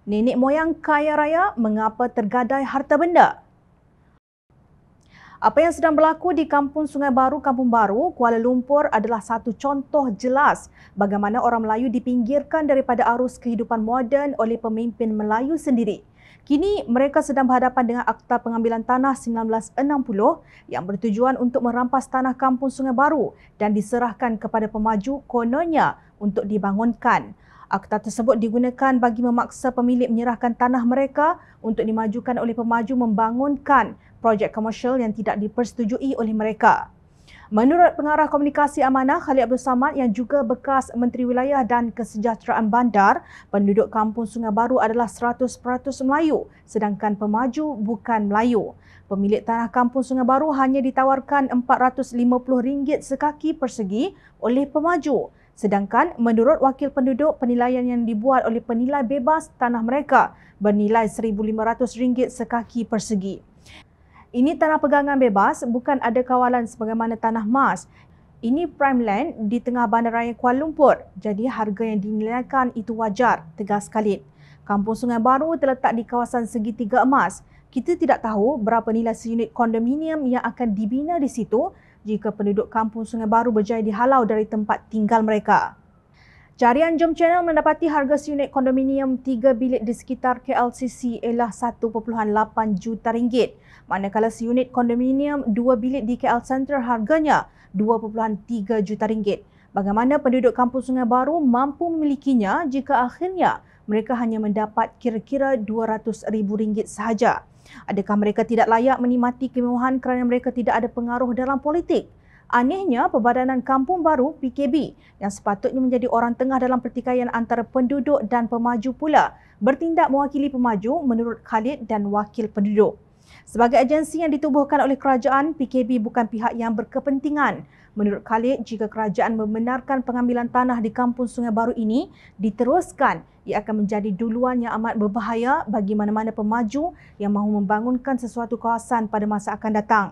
Nenek moyang kaya raya, mengapa tergadai harta benda? Apa yang sedang berlaku di Kampung Sungai Baru, Kampung Baru, Kuala Lumpur adalah satu contoh jelas bagaimana orang Melayu dipinggirkan daripada arus kehidupan moden oleh pemimpin Melayu sendiri. Kini mereka sedang berhadapan dengan Akta Pengambilan Tanah 1960 yang bertujuan untuk merampas tanah Kampung Sungai Baru dan diserahkan kepada pemaju kononnya untuk dibangunkan. Akta tersebut digunakan bagi memaksa pemilik menyerahkan tanah mereka untuk dimajukan oleh pemaju membangunkan projek komersial yang tidak dipersetujui oleh mereka. Menurut Pengarah Komunikasi Amanah Khalid Abdul Samad yang juga bekas Menteri Wilayah dan Kesejahteraan Bandar, penduduk Kampung Sungai Baru adalah 100% Melayu, sedangkan pemaju bukan Melayu. Pemilik tanah Kampung Sungai Baru hanya ditawarkan RM450 sekaki persegi oleh pemaju. Sedangkan menurut wakil penduduk, penilaian yang dibuat oleh penilai bebas tanah mereka bernilai RM1,500 sekaki persegi. Ini tanah pegangan bebas, bukan ada kawalan sebagaimana tanah mas. Ini prime land di tengah bandaraya Kuala Lumpur. Jadi harga yang dinilaikan itu wajar, tegas Khalid. Kampung Sungai Baru terletak di kawasan segitiga emas. Kita tidak tahu berapa nilai seunit kondominium yang akan dibina di situ jika penduduk Kampung Sungai Baru berjaya dihalau dari tempat tinggal mereka. Carian Jom Channel mendapati harga seunit kondominium 3 bilik di sekitar KLCC ialah RM1.8 juta, manakala seunit kondominium 2 bilik di KL Center harganya RM2.3 juta. Bagaimana penduduk Kampung Sungai Baru mampu memilikinya jika akhirnya mereka hanya mendapat kira-kira RM200,000 sahaja? Adakah mereka tidak layak menikmati kemewahan kerana mereka tidak ada pengaruh dalam politik? Anehnya, Perbadanan Kampung Baru (PKB) yang sepatutnya menjadi orang tengah dalam pertikaian antara penduduk dan pemaju pula bertindak mewakili pemaju menurut Khalid dan wakil penduduk. Sebagai agensi yang ditubuhkan oleh kerajaan, PKB bukan pihak yang berkepentingan. Menurut Khalid, jika kerajaan membenarkan pengambilan tanah di Kampung Sungai Baru ini diteruskan, ia akan menjadi duluan yang amat berbahaya bagi mana-mana pemaju yang mahu membangunkan sesuatu kawasan pada masa akan datang.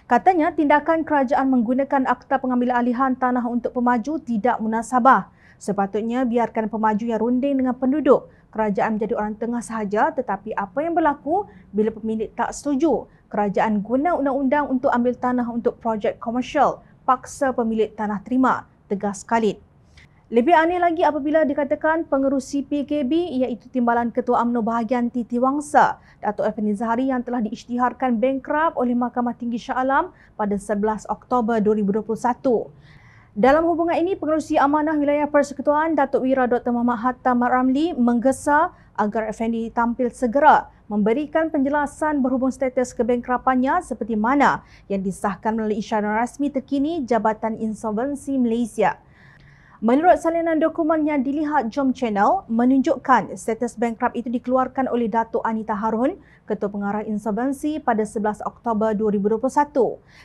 Katanya, tindakan kerajaan menggunakan Akta Pengambilan Alihan Tanah untuk pemaju tidak munasabah. Sepatutnya biarkan pemaju yang runding dengan penduduk. Kerajaan menjadi orang tengah sahaja, tetapi apa yang berlaku bila pemilik tak setuju? Kerajaan guna undang-undang untuk ambil tanah untuk projek komersial. Paksa pemilik tanah terima, tegas Khalid. Lebih aneh lagi apabila dikatakan pengerusi PKB iaitu Timbalan Ketua UMNO Bahagian Titiwangsa, Datuk Effendi Zahari yang telah diisytiharkan bankrupt oleh Mahkamah Tinggi Shah Alam pada 11 Oktober 2021. Dalam hubungan ini, Pengerusi Amanah Wilayah Persekutuan Datuk Wira Dr. Muhammad Hatta Mat Ramli menggesa agar Effendi tampil segera memberikan penjelasan berhubung status kebankrapannya seperti mana yang disahkan melalui isyarat rasmi terkini Jabatan Insolvensi Malaysia. Menurut salinan dokumen yang dilihat Jom Channel, menunjukkan status bankrupt itu dikeluarkan oleh Datuk Anita Harun, Ketua Pengarah Insolvensi pada 11 Oktober 2021.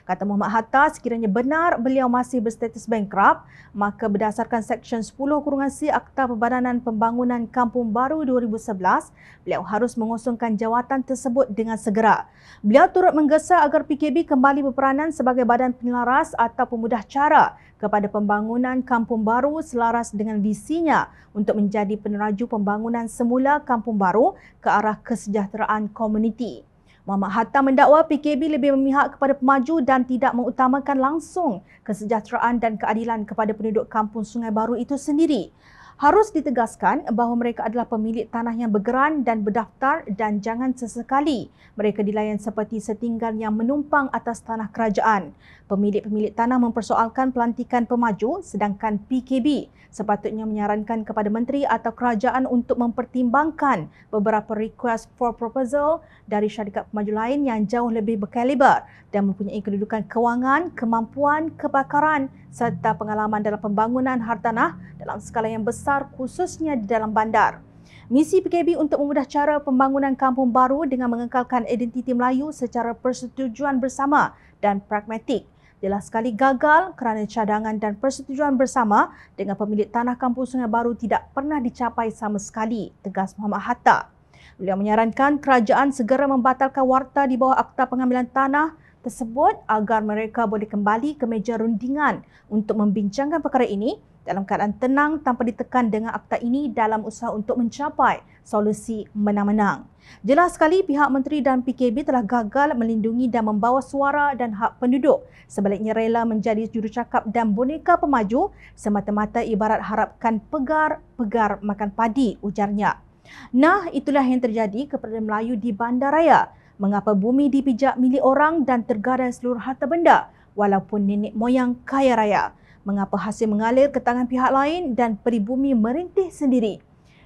Kata Muhammad Hatta, sekiranya benar beliau masih berstatus bankrupt, maka berdasarkan Seksyen 10-C Akta Perbadanan Pembangunan Kampung Baru 2011, beliau harus mengosongkan jawatan tersebut dengan segera. Beliau turut menggesa agar PKB kembali berperanan sebagai badan penyelaras atau pemudah cara kepada pembangunan Kampung Baru selaras dengan visinya untuk menjadi peneraju pembangunan semula Kampung Baru ke arah kesejahteraan komuniti. Muhammad Hatta mendakwa PKB lebih memihak kepada pemaju dan tidak mengutamakan langsung kesejahteraan dan keadilan kepada penduduk Kampung Sungai Baru itu sendiri. Harus ditegaskan bahawa mereka adalah pemilik tanah yang bergeran dan berdaftar dan jangan sesekali mereka dilayan seperti setinggal yang menumpang atas tanah kerajaan. Pemilik-pemilik tanah mempersoalkan pelantikan pemaju sedangkan PKB sepatutnya menyarankan kepada menteri atau kerajaan untuk mempertimbangkan beberapa request for proposal dari syarikat pemaju lain yang jauh lebih berkaliber dan mempunyai kedudukan kewangan, kemampuan, kebakaran serta pengalaman dalam pembangunan hartanah dalam skala yang besar khususnya di dalam bandar. Misi PKB untuk memudah cara pembangunan Kampung Baru dengan mengekalkan identiti Melayu secara persetujuan bersama dan pragmatik. Jelas sekali gagal kerana cadangan dan persetujuan bersama dengan pemilik tanah Kampung Sungai Baru tidak pernah dicapai sama sekali, tegas Muhammad Hatta. Beliau menyarankan kerajaan segera membatalkan warta di bawah Akta Pengambilan Tanah tersebut agar mereka boleh kembali ke meja rundingan untuk membincangkan perkara ini dalam keadaan tenang tanpa ditekan dengan akta ini dalam usaha untuk mencapai solusi menang-menang. Jelas sekali pihak Menteri dan PKB telah gagal melindungi dan membawa suara dan hak penduduk. Sebaliknya rela menjadi jurucakap dan boneka pemaju semata-mata ibarat harapkan pegar makan padi, ujarnya. Nah, itulah yang terjadi kepada Melayu di Bandaraya. Mengapa bumi dipijak milik orang dan tergadai seluruh harta benda walaupun nenek moyang kaya raya? Mengapa hasil mengalir ke tangan pihak lain dan peribumi merintih sendiri?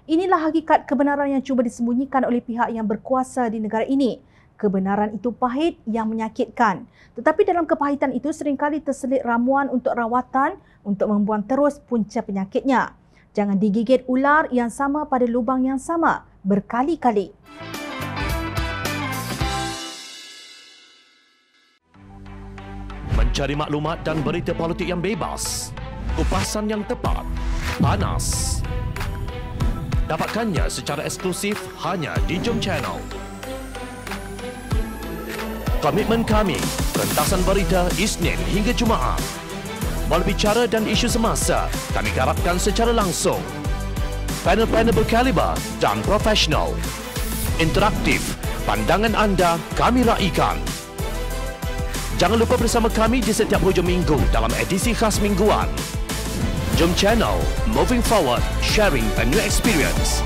Inilah hakikat kebenaran yang cuba disembunyikan oleh pihak yang berkuasa di negara ini. Kebenaran itu pahit yang menyakitkan. Tetapi dalam kepahitan itu seringkali terselit ramuan untuk rawatan untuk membuang terus punca penyakitnya. Jangan digigit ular yang sama pada lubang yang sama berkali-kali. Mencari maklumat dan berita politik yang bebas, kupasan yang tepat, panas. Dapatkannya secara eksklusif hanya di Jom Channel. Komitmen kami, rentasan berita Isnin hingga Jumaat. Melalui cara dan isu semasa, kami garapkan secara langsung. Panel-panel berkaliber dan profesional. Interaktif, pandangan anda kami raikan. Jangan lupa bersama kami di setiap hujung minggu dalam edisi khas mingguan. Jom Channel, moving forward, sharing a new experience.